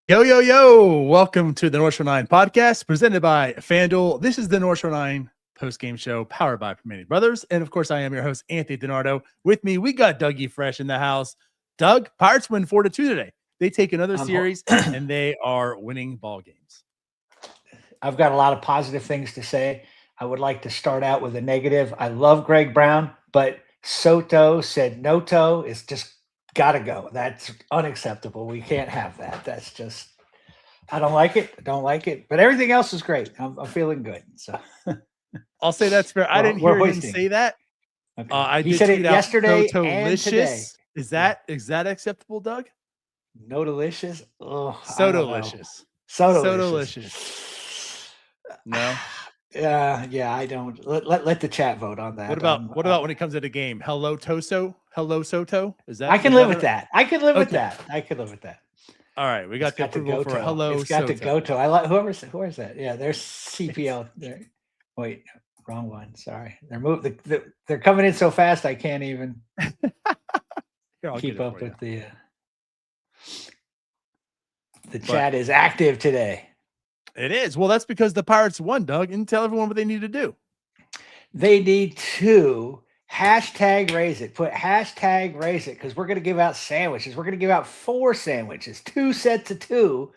Yo, yo, yo. Welcome to the North Shore 9 podcast presented by FanDuel. This is the North Shore 9 post-game show powered by Permane Brothers. And of course, I am your host, Anthony DiNardo. With me, we got Dougie Fresh in the house. Doug, Pirates win 4-2 today. They take another series and they are winning ball games. I've got a lot of positive things to say. I would like to start out with a negative. I love Greg Brown, but Soto said no toe is just got to go. That's unacceptable. We can't have that. That's just, I don't like it. I don't like it. But everything else is great. I'm feeling good. So I'll say that's fair. I didn't hear him say that. Okay. He said it yesterday and today. Is that acceptable, Doug? No delicious. Oh, so delicious. So delicious. No. Yeah, I don't. Let the chat vote on that. What about when it comes to the game? Hello, Toso. Hello, Soto. Is that? I can live with that. I can live with that. I can live with that. All right, we got the approval for hello. It's got to go to. I like who is that? Yeah, there's CPL there. Wait, wrong one. Sorry, they're coming in so fast. I can't even keep up with the chat is active today. It is. Well, that's because the Pirates won, Doug, and tell everyone what they need to do. They need to #raise it. Put #raise it because we're going to give out sandwiches. We're going to give out 4 sandwiches, 2 sets of 2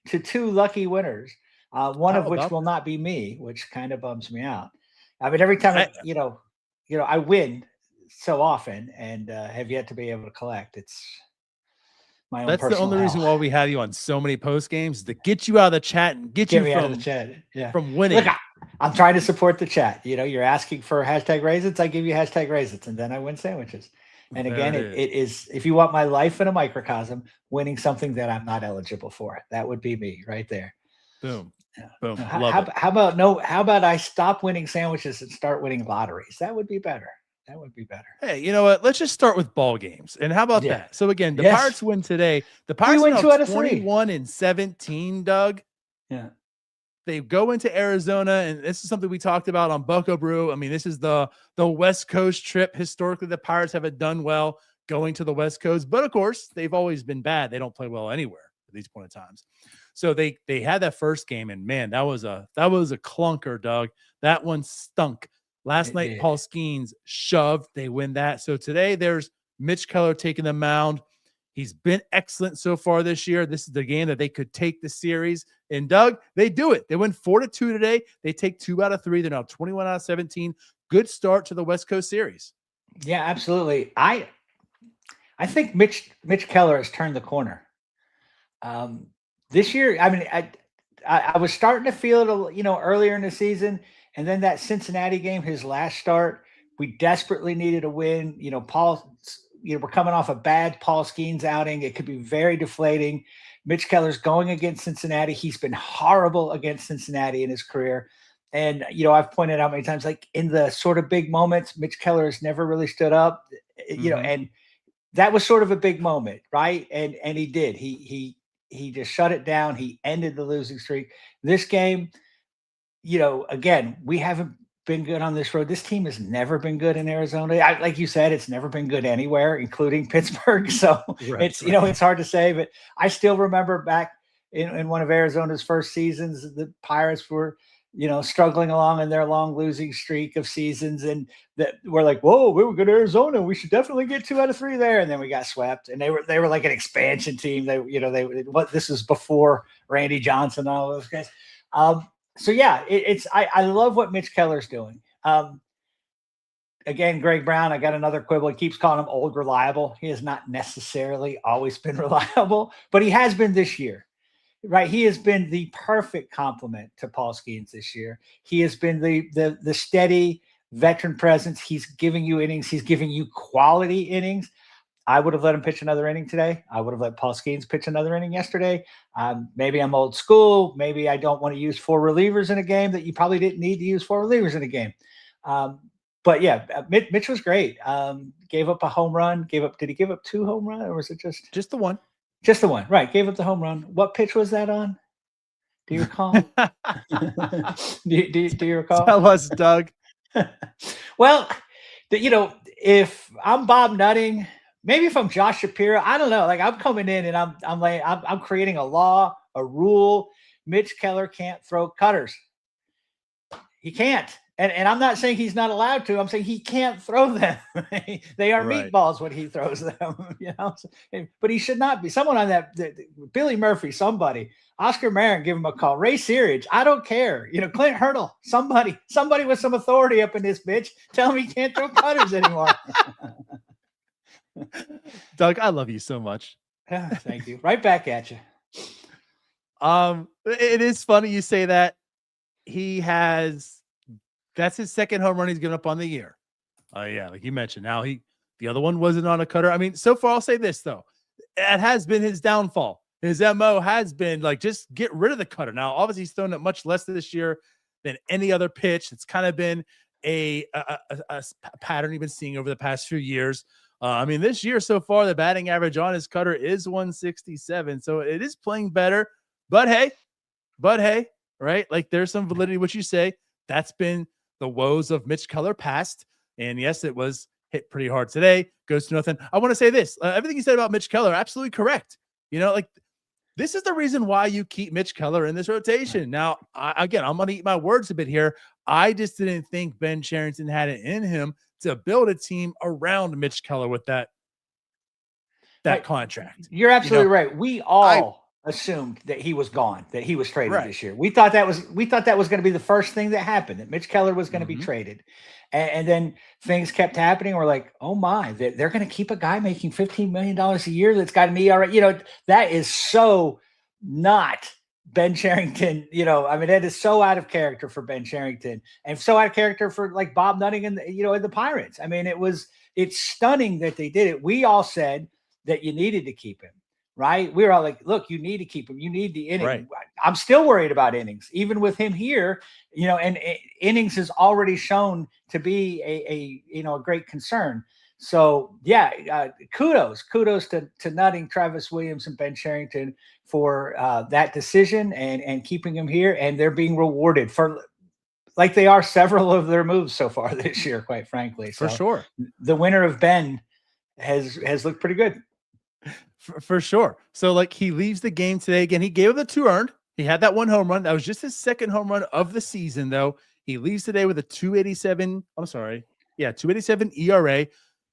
to 2 lucky winners, one of which will not be me, which kind of bums me out. I mean, every time, I win so often and have yet to be able to collect. It's my own That's the only reason why we have you on so many post games to get you out of the chat and get you out of the chat. Yeah. From winning. Look, I'm trying to support the chat. You're asking for #raisins. I give you #raisins, and then I win sandwiches. And again, it is, if you want my life in a microcosm, winning something that I'm not eligible for. That would be me right there. Boom. Yeah. Boom. How about I stop winning sandwiches and start winning lotteries? That would be better. That would be better. Hey, you know what? Let's just start with ball games. And how about that? So again, the Pirates win today. The Pirates win 2 out of 21-17, Doug. Yeah. They go into Arizona, and this is something we talked about on Bucko Brew. I mean, this is the West Coast trip. Historically, the Pirates haven't done well going to the West Coast, but of course, they've always been bad. They don't play well anywhere at these point in times. So they had that first game, and man, that was a clunker, Doug. That one stunk. Last night, Paul Skeens shoved. They win that. So today, there's Mitch Keller taking the mound. He's been excellent so far this year. This is the game that they could take the series. And Doug, they do it. They win 4-2 today. They take 2 out of 3. They're now 21 out of 17. Good start to the West Coast series. Yeah, absolutely. I think Mitch Keller has turned the corner. This year, I mean, I was starting to feel it, earlier in the season. And then that Cincinnati game, his last start, we desperately needed a win. Paul, we're coming off a bad Paul Skeens outing. It could be very deflating. Mitch Keller's going against Cincinnati. He's been horrible against Cincinnati in his career. And, I've pointed out many times, like in the sort of big moments, Mitch Keller has never really stood up, and that was sort of a big moment, right? And he did. He just shut it down. He ended the losing streak. This game, again, we haven't been good on this road. This team has never been good in Arizona. Like you said, it's never been good anywhere, including Pittsburgh. So it's hard to say, but I still remember back in one of Arizona's first seasons, the Pirates were, struggling along in their long losing streak of seasons. And that we're like, whoa, we were good at Arizona. We should definitely get 2 out of 3 there. And then we got swept, and they were like an expansion team. This was before Randy Johnson and all those guys. So yeah, I love what Mitch Keller's doing. Again, Greg Brown, I got another quibble. He keeps calling him old reliable. He has not necessarily always been reliable, but he has been this year, right? He has been the perfect complement to Paul Skeens this year. He has been the steady veteran presence. He's giving you innings. He's giving you quality innings. I would have let him pitch another inning today. I would have let Paul Skeens pitch another inning yesterday. Maybe I'm old school. Maybe I don't want to use 4 relievers in a game that you probably didn't need to use 4 relievers in a game. But yeah, Mitch was great. Gave up a home run. Did he give up 2 home runs, or was it just the one? Just the one, right? Gave up the home run. What pitch was that on? Do you recall? do you recall? Tell us, Doug. Well, if I'm Bob Nutting, maybe if I'm Josh Shapiro, I don't know. Like I'm coming in and I'm creating a law a rule. Mitch Keller can't throw cutters. He can't. And I'm not saying he's not allowed to. I'm saying he can't throw them. They are meatballs when he throws them, But he should not be. Someone on that, Billy Murphy, somebody, Oscar Marin, give him a call. Ray Searage, I don't care. Clint Hurdle, somebody with some authority up in this bitch, tell him he can't throw cutters anymore. Doug, I love you so much. Thank you. Right back at you. It is funny you say that. That's his second home run he's given up on the year. Yeah, like you mentioned. Now the other one wasn't on a cutter. I mean, so far I'll say this though. It has been his downfall. His MO has been like, just get rid of the cutter. Now, obviously he's thrown it much less this year than any other pitch. It's kind of been a pattern you've been seeing over the past few years. I mean, this year so far, the batting average on his cutter is 167. So it is playing better, but hey, right? Like there's some validity in what you say. That's been the woes of Mitch Keller past. And yes, it was hit pretty hard today. Goes to nothing. I want to say this. Everything you said about Mitch Keller, absolutely correct. Like this is the reason why you keep Mitch Keller in this rotation. Now, I'm going to eat my words a bit here. I just didn't think Ben Cherington had it in him to build a team around Mitch Keller with that contract. You're absolutely right. We all assumed that he was gone, that he was traded this year. We thought that was going to be the first thing that happened, that Mitch Keller was going to be traded. And then things kept happening. We're like, oh my, they're going to keep a guy making $15 million a year that's got an ERA. That is so not Ben Cherington. I mean, that is so out of character for Ben Cherington, and so out of character for like Bob Nutting and in the Pirates. I mean, it's stunning that they did it. We all said that you needed to keep him. Right. We were all like, look, you need to keep him. You need the inning. Right. I'm still worried about innings, even with him here, and innings has already shown to be a great concern. So, kudos to Nutting, Travis Williams, and Ben Cherington for that decision and keeping him here. And they're being rewarded for, like they are several of their moves so far this year, quite frankly. For sure. The winner of Ben has looked pretty good. For sure. So like he leaves the game today. Again, he gave up the 2 earned. He had that 1 home run. That was just his second home run of the season, though. He leaves today with a 2.87. 2.87 ERA.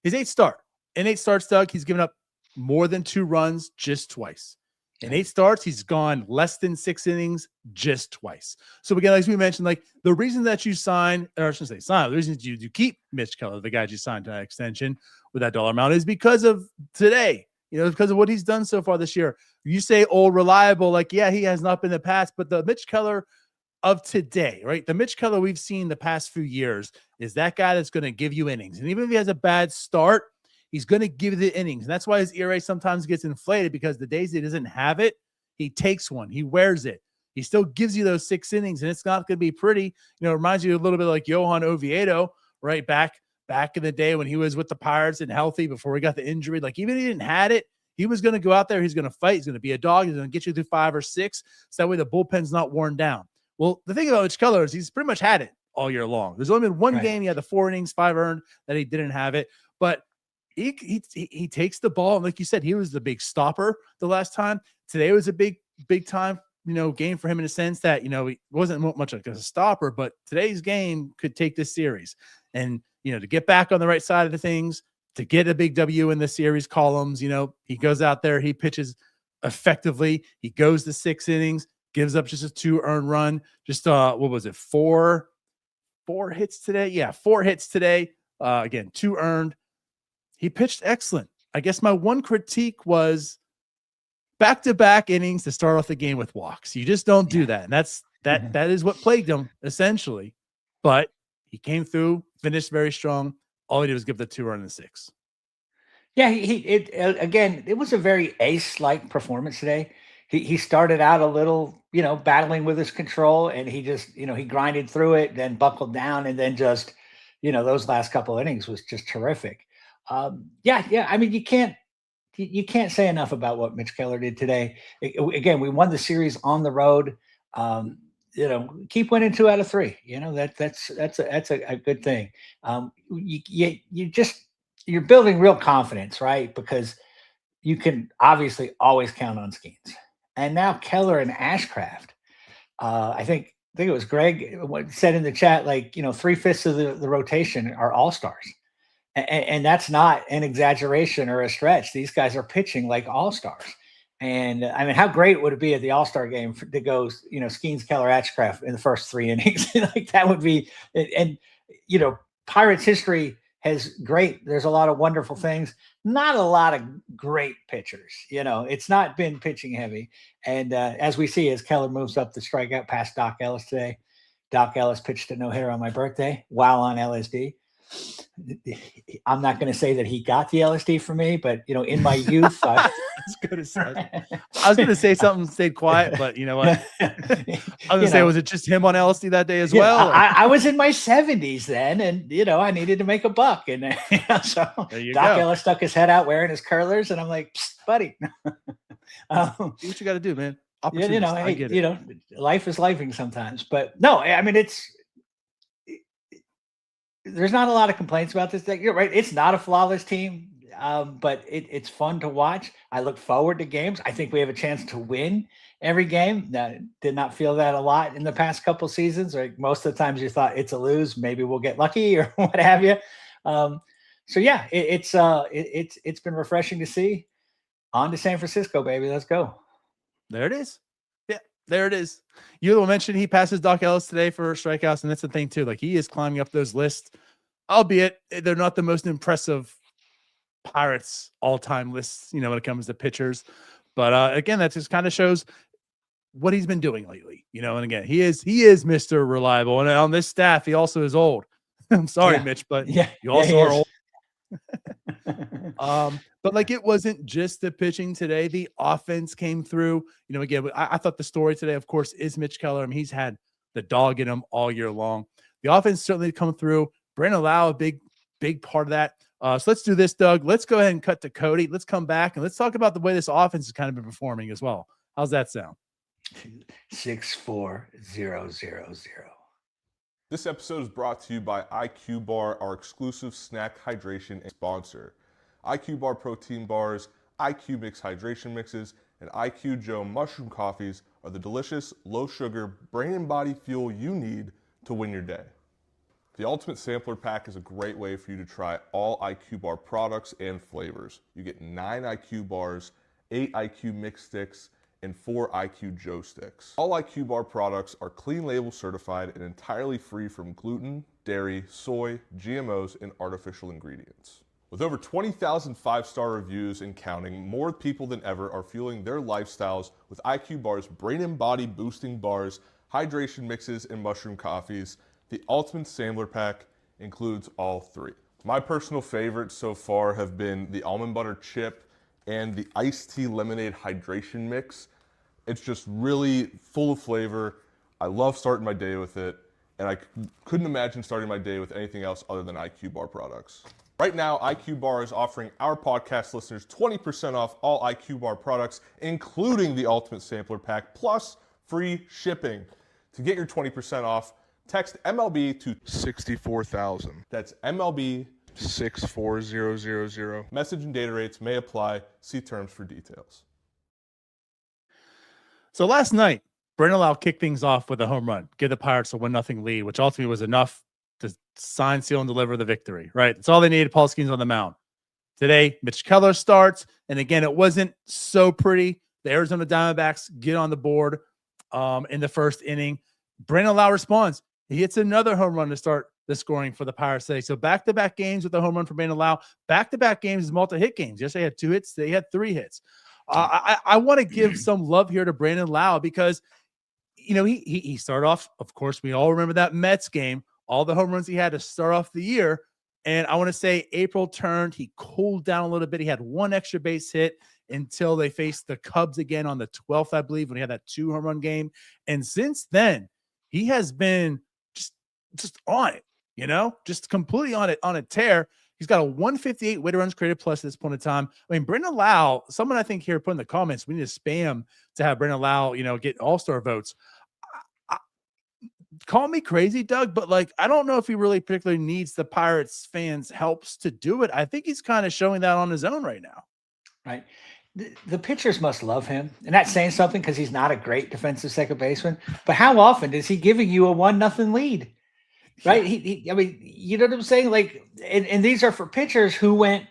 His 8th start. In 8 starts, Doug, he's given up more than 2 runs just twice. In 8 starts, he's gone less than 6 innings just twice. So again, as we mentioned, like the reason that you sign, or I shouldn't say sign, the reason that you keep Mitch Keller, the guy you signed to that extension with that dollar amount, is because of today. Because of what he's done so far this year. You say old, reliable, like, yeah, he has not been in the past, but the Mitch Keller of today, right? The Mitch Keller we've seen the past few years is that guy that's going to give you innings. And even if he has a bad start, he's going to give you the innings. And that's why his ERA sometimes gets inflated, because the days he doesn't have it, he takes one, he wears it. He still gives you those 6 innings, and it's not going to be pretty. It reminds you a little bit like Johan Oviedo, right? Back in the day when he was with the Pirates and healthy before he got the injury. Like even if he didn't had it, he was going to go out there. He's going to fight. He's going to be a dog. He's going to get you through 5 or 6. So that way the bullpen's not worn down. Well, the thing about Mitch Keller is he's pretty much had it all year long. There's only been one game he had the 4 innings, 5 earned that he didn't have it. But he takes the ball. And like you said, he was the big stopper the last time. Today was a big time, game for him in a sense that, he wasn't much like a stopper, but today's game could take this series. And, to get back on the right side of the things, to get a big W in the series columns, he goes out there, he pitches effectively. He goes to 6 innings, gives up just a 2 earned run. Just, 4 hits today? Yeah, 4 hits today. Again, 2 earned. He pitched excellent. I guess my one critique was back-to-back innings to start off the game with walks. You just don't do that. And that is what plagued him, essentially. But he came through, finished very strong. All he did was give the 2 earned and 6. Yeah, it was a very ace-like performance today. He started out a little, battling with his control, and he just, he grinded through it, then buckled down, and then just, those last couple innings was just terrific. I mean, you can't say enough about what Mitch Keller did today. Again, we won the series on the road. Keep winning 2 out of 3. That's a good thing. You're building real confidence, right? Because you can obviously always count on Skeens. and now Keller and Ashcraft. I think it was Greg said in the chat, like, 3/5 of the rotation are all-stars. And that's not an exaggeration or a stretch. These guys are pitching like all-stars. And I mean, how great would it be at the All-Star game to go, Skeens, Keller, Ashcraft in the first 3 innings? Like that would be, and Pirates history has great. There's a lot of wonderful things, not a lot of great pitchers. It's not been pitching heavy. And as we see, as Keller moves up the strikeout past Doc Ellis today, Doc Ellis pitched a no-hitter on my birthday while on LSD. I'm not going to say that he got the LSD from me, but in my youth, I was going to say something, stayed quiet, but you know what? I was going to say, was it just him on LSD that day as well? I was in my 70s then, and I needed to make a buck, and so Doc Ellis stuck his head out wearing his curlers, and I'm like, buddy, do what you got to do, man. Life is lifing sometimes, but no, I mean there's not a lot of complaints about this thing. You're right. It's not a flawless team, but it's fun to watch. I look forward to games. I think we have a chance to win every game. Did not feel that a lot in the past couple seasons. Right? Most of the times you thought it's a lose. Maybe we'll get lucky or what have you. So yeah, it's been refreshing to see. On to San Francisco, baby. Let's go. There it is. Yeah, there it is. You mentioned he passes Doc Ellis today for strikeouts, and that's the thing too. Like he is climbing up those lists, albeit they're not the most impressive Pirates all-time lists, when it comes to pitchers. But again, that just kind of shows what he's been doing lately. And again, he is Mr. Reliable, and on this staff, he also is old. I'm sorry, Mitch, but you also are old. But like it wasn't just the pitching today. The offense came through. Again, I thought the story today, of course, is Mitch Keller. I mean, he's had the dog in him all year long. The offense certainly come through. Brandon Lowe, a big part of that. So let's do this, Doug. Let's go ahead and cut to Cody. Let's come back and let's talk about the way this offense has kind of been performing as well. How's that sound? 64000. This episode is brought to you by IQ Bar, our exclusive snack hydration sponsor. IQ Bar protein bars, IQ Mix hydration mixes, and IQ Joe mushroom coffees are the delicious, low-sugar, brain and body fuel you need to win your day. The Ultimate Sampler Pack is a great way for you to try all IQ Bar products and flavors. You get 9 IQ bars, 8 IQ Mix sticks, and 4 IQ Joe sticks. All IQ Bar products are clean label certified and entirely free from gluten, dairy, soy, GMOs, and artificial ingredients. With over 20,000 5-star reviews and counting, more people than ever are fueling their lifestyles with IQ Bar's brain and body boosting bars, hydration mixes, and mushroom coffees. The Ultimate Sampler Pack includes all 3. My personal favorites so far have been the almond butter chip and the iced tea lemonade hydration mix. It's just really full of flavor. I love starting my day with it, and I couldn't imagine starting my day with anything else other than IQ Bar products. Right now, IQ Bar is offering our podcast listeners 20% off all IQ Bar products, including the Ultimate Sampler Pack, plus free shipping. To get your 20% off, text MLB to 64,000. That's MLB 64000. Message and data rates may apply. See terms for details. So last night, Brandon Lowe kicked things off with a home run, give the Pirates a 1-0 lead, which ultimately was enough to sign, seal, and deliver the victory, right? That's all they needed. Paul Skeens on the mound. Today, Mitch Keller starts, and again, it wasn't so pretty. The Arizona Diamondbacks get on the board in the first inning. Brandon Lowe responds. He hits another home run to start the scoring for the Pirates today. So back-to-back games with a home run for Brandon Lowe. Back-to-back games is multi-hit games. Yesterday had 2 hits. They had 3 hits. I want to give some love here to Brandon Lowe because, he started off, of course, we all remember that Mets game, all the home runs he had to start off the year. And I want to say April turned. He cooled down a little bit. He had 1 extra base hit until they faced the Cubs again on the 12th, I believe, when he had that 2 home run game. And since then, he has been just on it, just completely on a tear. He's got a 158 weighted runs created plus at this point in time. I mean, Brandon Lowe, someone I think here put in the comments, we need to spam to have Brandon Lowe, get all-star votes. Call me crazy, Doug, but I don't know if he really particularly needs the Pirates fans' helps to do it. I think he's kind of showing that on his own right now. Right. the pitchers must love him. And that's saying something because he's not a great defensive second baseman. But how often is he giving you a 1-0 lead? Right? I mean, you know what I'm saying? Like, and these are for pitchers who went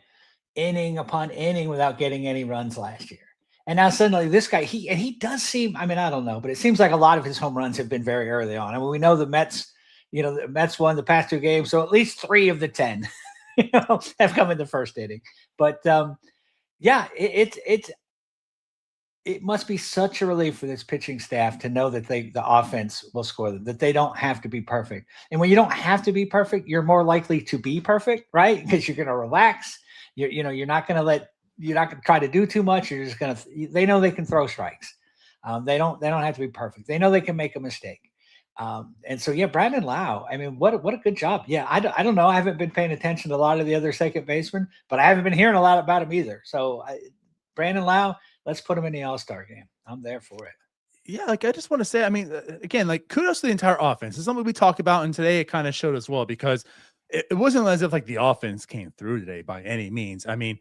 inning upon inning without getting any runs last year. And now suddenly this guy, he does seem, I mean, I don't know, but it seems like a lot of his home runs have been very early on. I mean, we know the Mets, the Mets won the past 2 games. So at least 3 of the 10, have come in the first inning. But yeah, it must be such a relief for this pitching staff to know that the offense will score them, that they don't have to be perfect. And when you don't have to be perfect, you're more likely to be perfect, right? Because you're going to relax. You're not going to try to do too much. You're just going to, they know they can throw strikes. They don't have to be perfect. They know they can make a mistake. And so, yeah, Brandon Lowe, I mean, what a good job. Yeah. I don't know. I haven't been paying attention to a lot of the other second basemen, but I haven't been hearing a lot about him either. So Brandon Lowe, let's put him in the All-Star game. I'm there for it. Yeah, like I just want to say, I mean, again, like kudos to the entire offense. It's something we talk about, and today it kind of showed as well, because it wasn't as if like the offense came through today by any means. I mean,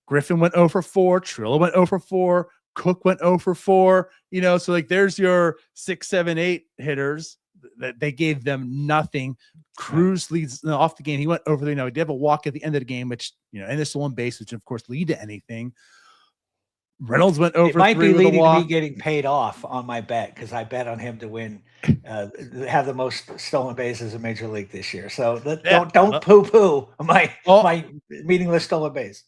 Griffin went 0 for 4, Trillo went 0 for 4, Cook went 0 for 4, so like there's your 6, 7, 8 hitters that they gave them nothing. Cruz leads off the game. He went over, he did have a walk at the end of the game, which, and the stolen base, which of course lead to anything. Reynolds went over. It might be leading to me getting paid off on my bet, because I bet on him to win, have the most stolen bases in Major League this year. So don't poo-poo my meaningless stolen base.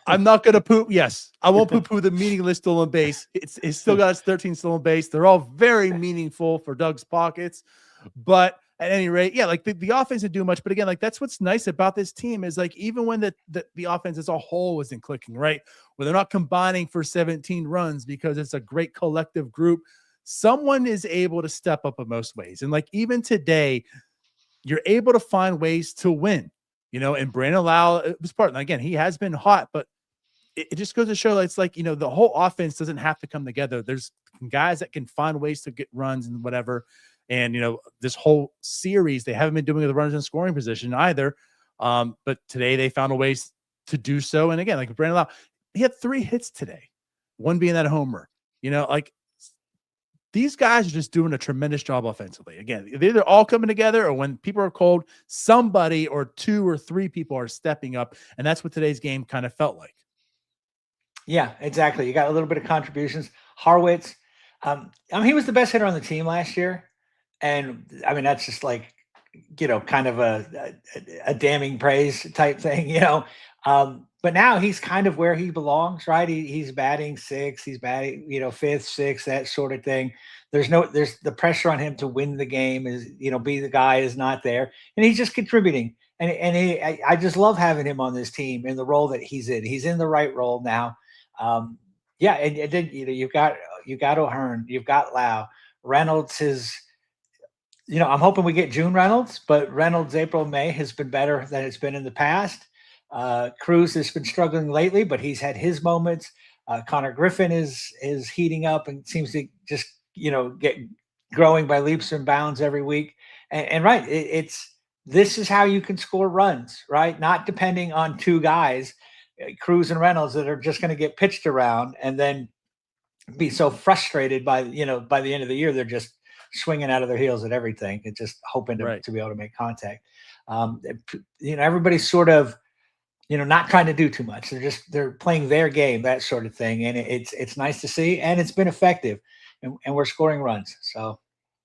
I'm not going to poop. Yes, I won't poo-poo the meaningless stolen base. It's still got its 13 stolen base. They're all very meaningful for Doug's pockets. But at any rate, yeah, like the offense didn't do much. But again, like that's what's nice about this team is like even when the offense as a whole wasn't clicking, right? Where they're not combining for 17 runs because it's a great collective group, someone is able to step up in most ways. And like even today, you're able to find ways to win, and Brandon Lowe was part. And again, he has been hot, but it just goes to show it's like, the whole offense doesn't have to come together. There's guys that can find ways to get runs and whatever. And, this whole series, they haven't been doing the runners in scoring position either. But today they found a ways to do so. And again, like Brandon Lowe, he had 3 hits today, one being that homer. Like these guys are just doing a tremendous job offensively. Again, they're either all coming together, or when people are cold, somebody or 2 or 3 people are stepping up. And that's what today's game kind of felt like. Yeah, exactly. You got a little bit of contributions. Horwitz, he was the best hitter on the team last year. And I mean, that's just like, kind of a damning praise type thing, but now he's kind of where he belongs, right? He's batting 6th, he's batting, 5th, 6th, that sort of thing. There's the pressure on him to win the game is, be the guy is not there, and he's just contributing. And I just love having him on this team in the role that he's in. He's in the right role now. Yeah. And then, you've got O'Hearn, you've got Lowe. Reynolds is, I'm hoping we get June Reynolds, but Reynolds April, May has been better than it's been in the past. Cruz has been struggling lately, but he's had his moments. Connor Griffin is heating up and seems to just, get growing by leaps and bounds every week. And right, this is how you can score runs, right? Not depending on 2 guys, Cruz and Reynolds, that are just going to get pitched around and then be so frustrated by the end of the year, they're just swinging out of their heels at everything and just hoping to be able to make contact. Everybody's sort of, not trying to do too much. They're playing their game, that sort of thing. And it's nice to see, and it's been effective, and we're scoring runs. So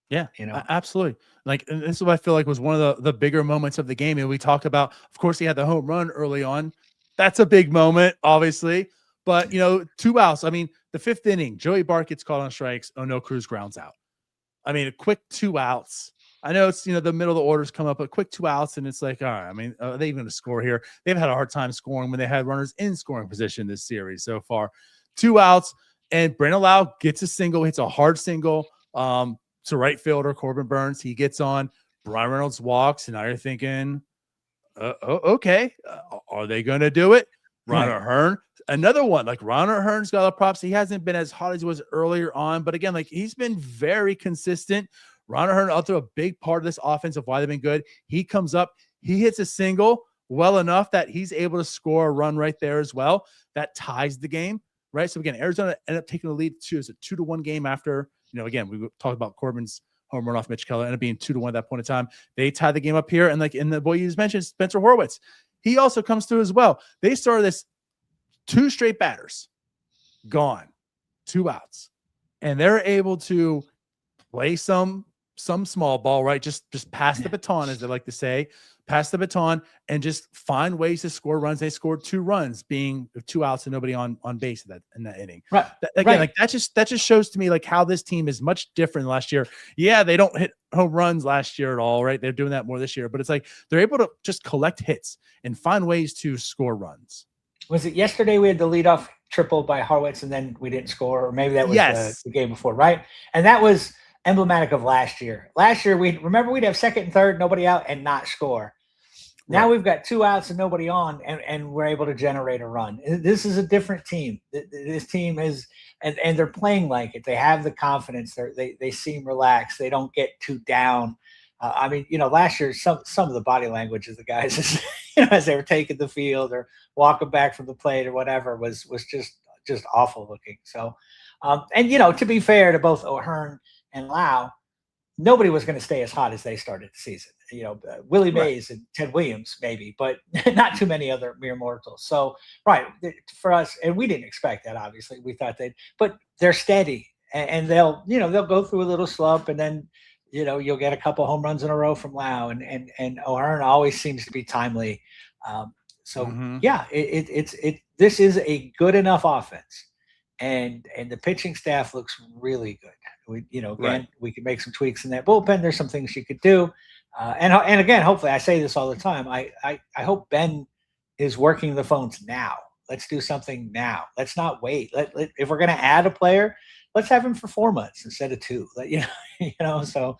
yeah, absolutely. Like, and this is what I feel like was one of the bigger moments of the game. And we talked about, of course, he had the home run early on. That's a big moment, obviously. But, 2 outs. I mean, the 5th inning, Joey Bart gets called on strikes. Oh, no, Cruz grounds out. I mean, a quick 2 outs. I know it's, the middle of the orders come up, but quick 2 outs. And it's like, all right, I mean, are they even going to score here? They've had a hard time scoring when they had runners in scoring position this series so far. 2 outs, and Brandon Lowe gets a single, hits a hard single to right fielder Corbin Burns. He gets on. Brian Reynolds walks, and now you're thinking, okay, are they going to do it? Ron O'Hearn, another one. Like Ron O'Hearn's got a props. He hasn't been as hot as he was earlier on, but again, like he's been very consistent. Ron O'Hearn, also a big part of this offense of why they've been good. He comes up, he hits a single well enough that he's able to score a run right there as well. That ties the game. right? So again, Arizona ended up taking the lead too. It's a 2-1 game after, again, we talked about Corbin's home run off Mitch Keller, ended up being 2-1 at that point in time. They tied the game up here. And like in the boy you just mentioned, Spencer Horwitz, he also comes through as well. They started this 2 straight batters, gone, 2 outs. And they're able to play some small ball, right? Just pass the baton, as they like to say, pass the baton and just find ways to score runs. They scored 2 runs, being 2 outs and nobody on base in that inning. Right. Like that just shows to me like how this team is much different than last year. Yeah, they don't hit home runs last year at all, right? They're doing that more this year, but it's like they're able to just collect hits and find ways to score runs. Was it yesterday we had the leadoff triple by Horwitz and then we didn't score? Or maybe that was the game before, right? And that was emblematic of last year. Last year, we'd have second and third, nobody out, and not score. Now we've got 2 outs and nobody on, and we're able to generate a run. This is a different team. This team is, and they're playing like it. They have the confidence. They seem relaxed. They don't get too down. I mean, last year, some of the body language of the guys, as they were taking the field or walking back from the plate or whatever, was just awful looking. So, and to be fair to both O'Hearn and Lowe, nobody was going to stay as hot as they started the season. Willie Mays and Ted Williams, maybe, but not too many other mere mortals. So, for us, and we didn't expect that, obviously. We thought but they're steady and they'll go through a little slump and then, you'll get a couple home runs in a row from Lowe and O'Hearn always seems to be timely. This is a good enough offense. And the pitching staff looks really good. We could make some tweaks in that bullpen. There's some things you could do. And again, hopefully, I say this all the time. I hope Ben is working the phones now. Let's do something now. Let's not wait. If we're going to add a player, let's have him for 4 months instead of 2. So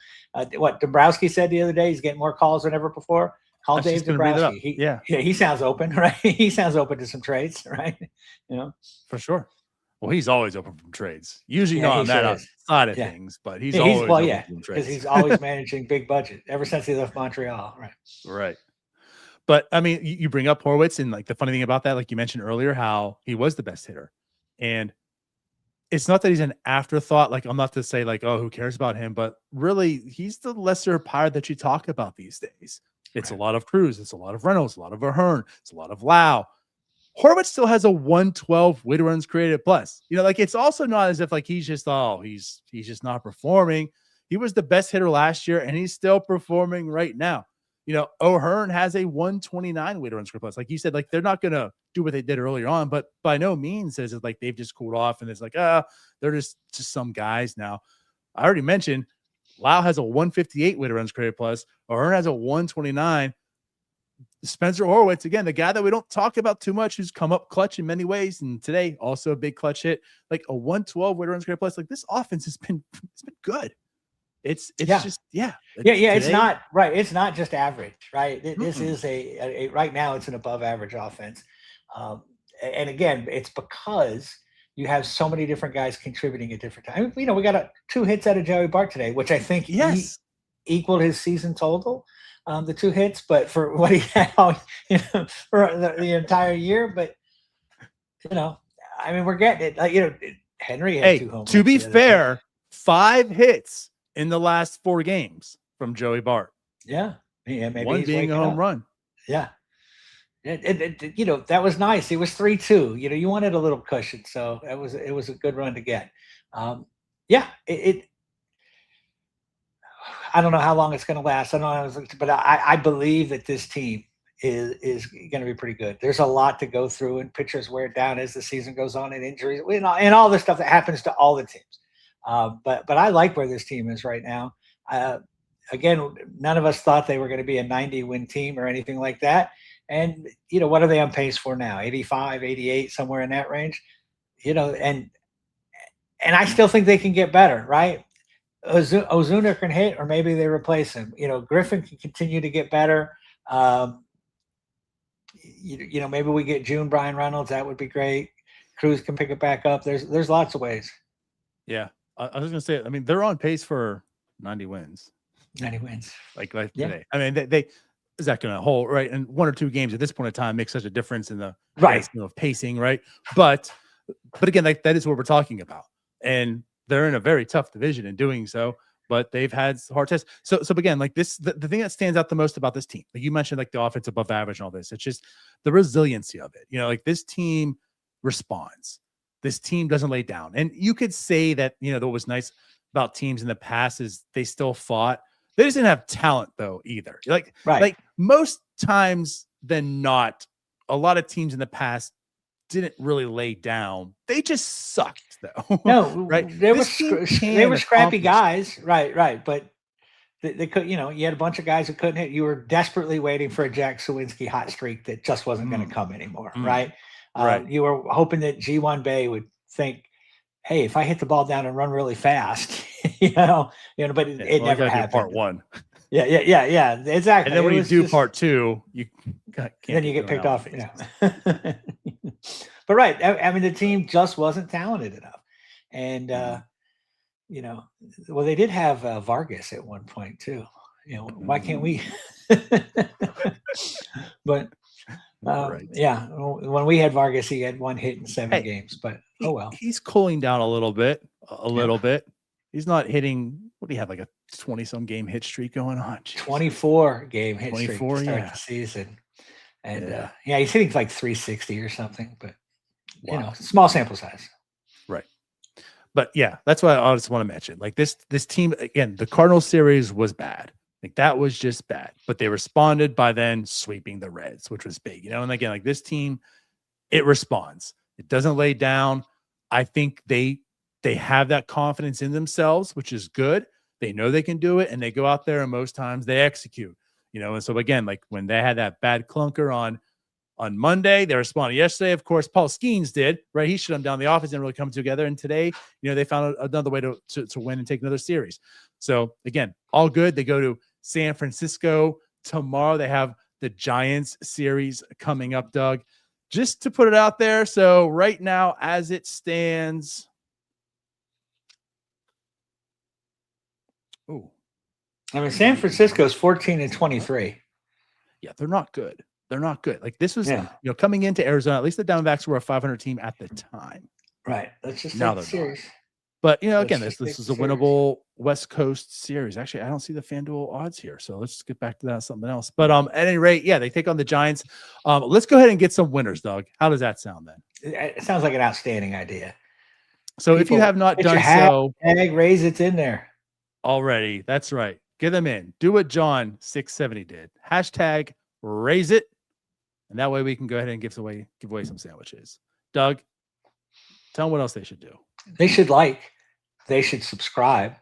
what Dombrowski said the other day, he's getting more calls than ever before. Call Dave Dombrowski. He sounds open, right? He sounds open to some trades, right? For sure. Well, he's always open from trades. Usually not on that side of things, but he's always open from trades. Because he's always managing big budget ever since he left Montreal. Right. Right. But I mean, you bring up Horwitz, and like the funny thing about that, like you mentioned earlier, how he was the best hitter. And it's not that he's an afterthought. Like, I'm not to say like, oh, who cares about him? But really, he's the lesser Pirate that you talk about these days. It's a lot of Cruz. It's a lot of Reynolds, a lot of O'Hearn. It's a lot of Lowe. Horwitz still has a 112 weighted runs created plus. Like it's also not as if like he's just he's just not performing. He was the best hitter last year, and he's still performing right now. O'Hearn has a 129 weighted runs created plus. Like you said, like they're not gonna do what they did earlier on, but by no means is it like they've just cooled off and it's like they're just some guys now. I already mentioned Lowe has a 158 weighted runs created plus. O'Hearn has a 129. Spencer Horwitz, again, the guy that we don't talk about too much, who's come up clutch in many ways, and today also a big clutch hit, like a 112 weighted runs created plus. Like this offense has been good. It's just it's not right. It's not just average, right? This is a right now it's an above average offense, and again, it's because you have so many different guys contributing at different times. We got 2 hits out of Joey Bart today, which I think he equaled his season total. The 2 hits, but for what he had, for the entire year. But I mean, we're getting it. Henry had 2 home runs. To be fair, 5 hits in the last 4 games from Joey Bart. Yeah, maybe 1 being a home run. Yeah, that was nice. It was 3-2. You wanted a little cushion, so it was a good run to get. I don't know how long it's going to last. I don't know, but I believe that this team is going to be pretty good. There's a lot to go through, and pitchers wear down as the season goes on, and injuries, and all the stuff that happens to all the teams. But I like where this team is right now. Again, none of us thought they were going to be a 90-win team or anything like that. And what are they on pace for now? 85, 88, somewhere in that range. And I still think they can get better, right? Ozuna can hit, or maybe they replace him. Griffin can continue to get better. Maybe we get June Brian Reynolds. That would be great. Cruz can pick it back up. There's lots of ways. Yeah, I was gonna say. I mean, they're on pace for 90 wins. 90 wins. Like today. I mean, they is that going to hold right? And 1 or 2 games at this point in time makes such a difference in the of pacing, right? But But again, like that is what we're talking about. And they're in a very tough division in doing so, but they've had hard tests. So again, like this, the thing that stands out the most about this team, like you mentioned, like the offense above average and all this, it's just the resiliency of it. You know, like this team responds. This team doesn't lay down. And you could say that, you know, what was nice about teams in the past is they still fought. They just didn't have talent though either. Like most times than not, a lot of teams in the past didn't really lay down. They just sucked though. No, right? they were scrappy guys. Right. But they could, you know, you had a bunch of guys who couldn't hit. You were desperately waiting for a Jack Sawinski hot streak that just wasn't going to come anymore. Right. You were hoping that G1 Bay would think, hey, if I hit the ball down and run really fast, you know, but it never happened. Part one. Yeah, exactly. And then when you do part two, you then you get picked off. You know. But right, I mean, the team just wasn't talented enough, and you know, well, they did have Vargas at one point too. You know, why can't we? But yeah, when we had Vargas, he had one hit in 7 games. But oh well, he's cooling down a little bit. He's not hitting. What do you have, like a 20-some game hit streak going on? Jeez. 24 game hit streak to start the season. And he's hitting like 360 or something, but you know, small sample size. Right. But yeah, that's what I just want to mention. Like this team, again, the Cardinals series was bad. Like that was just bad, but they responded by then sweeping the Reds, which was big, you know? And again, like this team, it responds. It doesn't lay down. I think they have that confidence in themselves, which is good. They know they can do it, and they go out there and most times they execute, you know? And so again, like when they had that bad clunker on Monday, they responded. Yesterday, of course, Paul Skeens did, right? He shut them down. The offense didn't really come together. And today, you know, they found another way to win and take another series. So again, all good. They go to San Francisco tomorrow. They have the Giants series coming up, Doug, just to put it out there. So right now, as it stands, I mean, San Francisco's 14-23. Yeah, they're not good. They're not good. Like this was, you know, coming into Arizona, at least the Diamondbacks were a 500 team at the time. Right. Let's just now take the series. But, you know, again, this is a winnable West Coast series. Actually, I don't see the FanDuel odds here. So let's get back to that, something else. But at any rate, yeah, they take on the Giants. Let's go ahead and get some winners, Doug. How does that sound then? It sounds like an outstanding idea. So if you have not done so, raise it's in there already. That's right. Get them in. Do what John 670 did. Hashtag raise it. And that way we can go ahead and give away some sandwiches. Doug, tell them what else they should do. They should subscribe.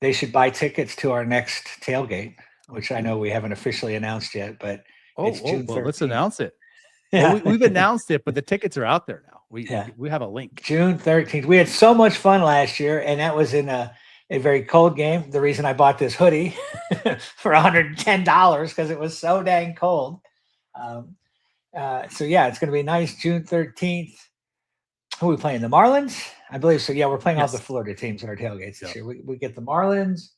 They should buy tickets to our next tailgate, which I know we haven't officially announced yet, but it's June 13th. Well, let's announce it. Yeah. Well, we've announced it, but the tickets are out there now. We have a link. June 13th. We had so much fun last year, and that was in a very cold game. The reason I bought this hoodie for $110 because it was so dang cold. So yeah, it's going to be nice. June 13th. Who are we playing? The Marlins? I believe so. Yeah, we're playing all the Florida teams in our tailgates this year. We get the Marlins,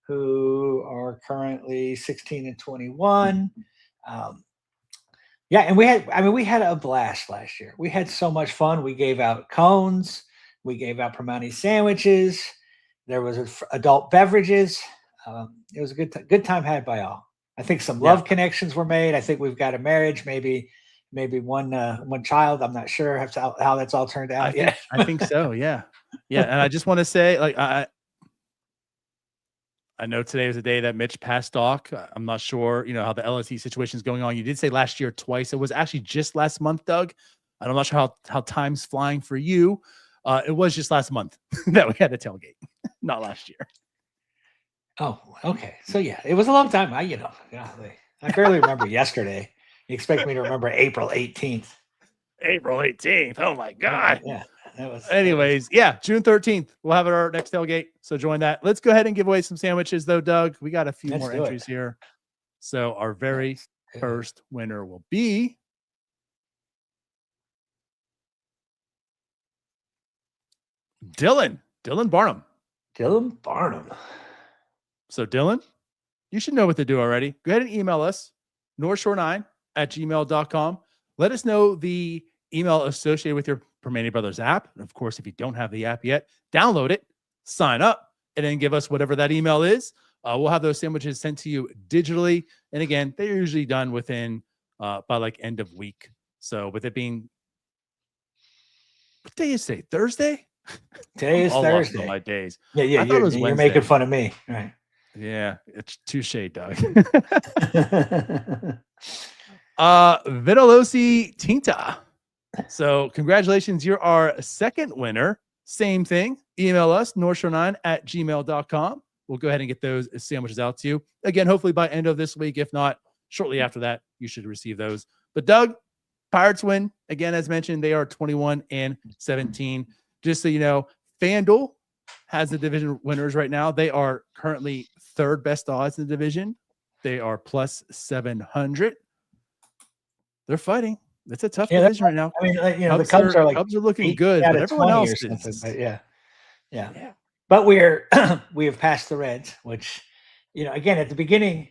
who are currently 16-21. And we had a blast last year. We had so much fun. We gave out cones. We gave out Primanti sandwiches. There was adult beverages. It was a good time had by all. I think some love connections were made. I think we've got a marriage, maybe one child. I'm not sure how that's all turned out. I think so. Yeah. And I just want to say, like, I know today was the day that Mitch passed Doc. I'm not sure, you know, how the LSE situation is going on. You did say last year twice. It was actually just last month, Doug. I'm not sure how time's flying for you. It was just last month that we had a tailgate, not last year. Oh, okay. So yeah, it was a long time. I barely remember yesterday. You expect me to remember April 18th? April 18th. Oh my God. Yeah. Anyways, June 13th. We'll have our next tailgate. So join that. Let's go ahead and give away some sandwiches though, Doug. We got a few more entries here. So our very first winner will be Dylan Barnum. Dylan Barnum. So Dylan, you should know what to do already. Go ahead and email us, northshore9@gmail.com. Let us know the email associated with your Permane Brothers app. And of course, if you don't have the app yet, download it, sign up, and then give us whatever that email is. We'll have those sandwiches sent to you digitally. And again, they're usually done within by like end of week. So with it being, what day is today? Thursday? Today is Thursday. On my days. Yeah. I thought it was you're making fun of me. Right. Yeah. It's touche, Doug. Vitalosi Tinta. So congratulations. You're our second winner. Same thing. Email us, northshore9@gmail.com. We'll go ahead and get those sandwiches out to you. Again, hopefully by end of this week. If not, shortly after that, you should receive those. But Doug, Pirates win. Again, as mentioned, they are 21-17. Just so you know, FanDuel has the division winners right now. They are currently third best odds in the division. They are plus 700. They're fighting. It's a tough division right now. I mean, the Cubs are looking good, but everyone else is. But yeah. But we have passed the Reds, which, again, at the beginning,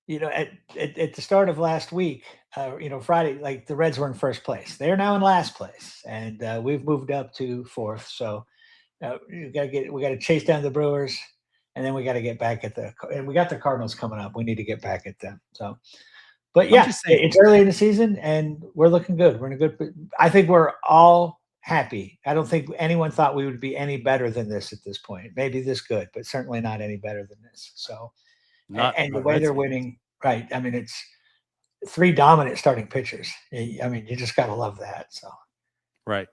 at the start of last week, Friday, like the Reds were in first place. They're now in last place, and we've moved up to fourth. So we got to chase down the Brewers, and then we got to get back and we got the Cardinals coming up. We need to get back at them. So, but yeah, it's early in the season, and we're looking good. We're in a good. I think we're all happy. I don't think anyone thought we would be any better than this at this point. Maybe this good, but certainly not any better than this. So, and the way they're winning, right? I mean, it's 3 dominant starting pitchers. I mean, you just got to love that. So, right.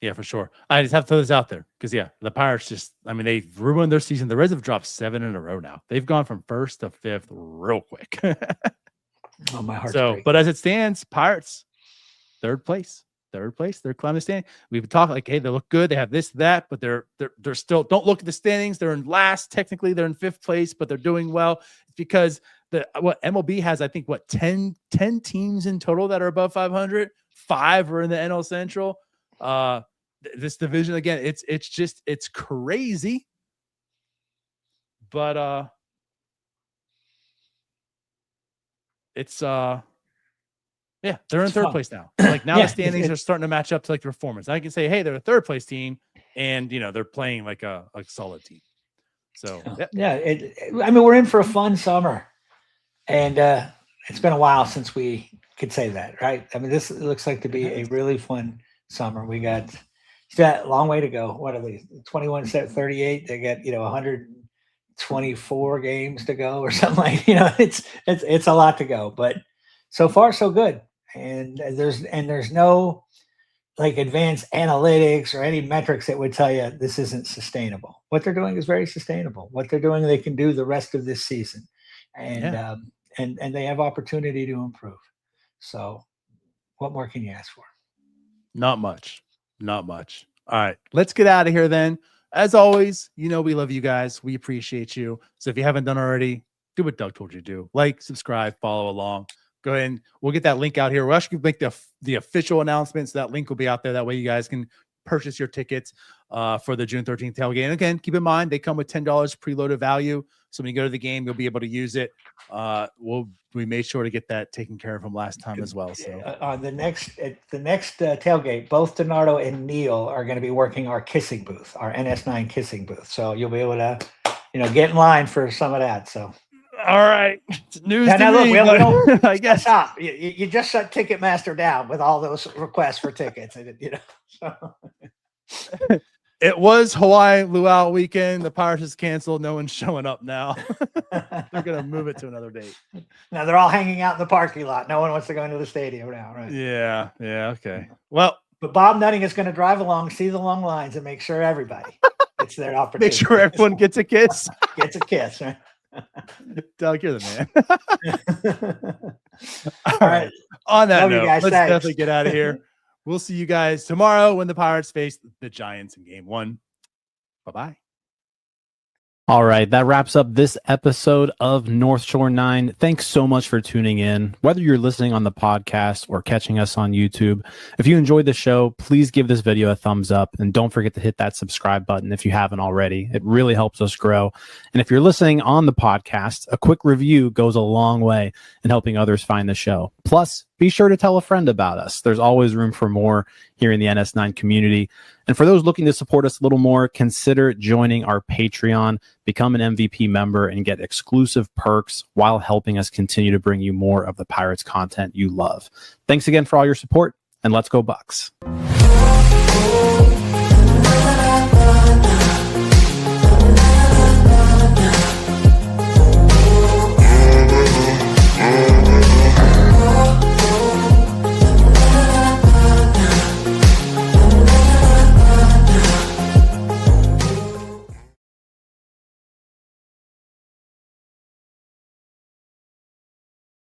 Yeah, for sure. I just have to throw this out there because, the Pirates they've ruined their season. The Reds have dropped 7 in a row now. They've gone from 1st to 5th real quick. Oh, my heart. But as it stands, Pirates, third place. They're climbing the standing. We've talked like, hey, they look good. They have this, that, but they're still, don't look at the standings. They're in last. Technically, they're in 5th place, but they're doing well. It's because MLB has, I think, 10 teams in total that are above 500. 5 are in the NL Central. This division, again, it's crazy. But it's they're in third place now. Like now the standings are starting to match up to like the performance. I can say, hey, they're a third place team, and they're playing like a solid team. So we're in for a fun summer, and it's been a while since we could say that, right? I mean, this looks like to be a really fun summer. We got a long way to go. What are they? 21 set 38. They got 124 games to go or something like. It's a lot to go, but so far so good. And there's no like advanced analytics or any metrics that would tell you this isn't sustainable. What they're doing is very sustainable. What they're doing, they can do the rest of this season, and they have opportunity to improve. So, what more can you ask for? Not much. All right, let's get out of here then. As always, we love you guys. We appreciate you. So if you haven't done already, do what Doug told you to do. Like, subscribe, follow along. Go ahead and we'll get that link out here. We'll actually make the official announcement. So that link will be out there. That way you guys can purchase your tickets for the June 13th tailgate. And again, keep in mind, they come with $10 preloaded value. So when you go to the game, you'll be able to use it. We made sure to get that taken care of from last time as well. So the next tailgate, both DiNardo and Neil are going to be working our kissing booth, our NS9 kissing booth. So you'll be able to, get in line for some of that. So. All right. It's news to me, we don't, I guess. Stop. You just shut Ticketmaster down with all those requests for tickets. So. It was Hawaii Luau weekend. The Pirates is canceled. No one's showing up now. They're going to move it to another date. Now they're all hanging out in the parking lot. No one wants to go into the stadium now, right? Yeah. Okay. Well, but Bob Nutting is going to drive along, see the long lines, and make sure everybody gets their opportunity. Make sure everyone gets a kiss. Gets a kiss, right? Doug, you're the man. All right. On that note, let's definitely get out of here. We'll see you guys tomorrow when the Pirates face the Giants in Game 1. Bye-bye. All right, that wraps up this episode of North Shore 9. Thanks so much for tuning in. Whether you're listening on the podcast or catching us on YouTube, if you enjoyed the show, please give this video a thumbs up and don't forget to hit that subscribe button if you haven't already. It really helps us grow. And if you're listening on the podcast, a quick review goes a long way in helping others find the show. Plus, be be sure to tell a friend about us. There's always room for more here in the NS9 community. And for those looking to support us a little more, consider joining our Patreon, become an MVP member, and get exclusive perks while helping us continue to bring you more of the Pirates content you love. Thanks again for all your support, and let's go Bucks.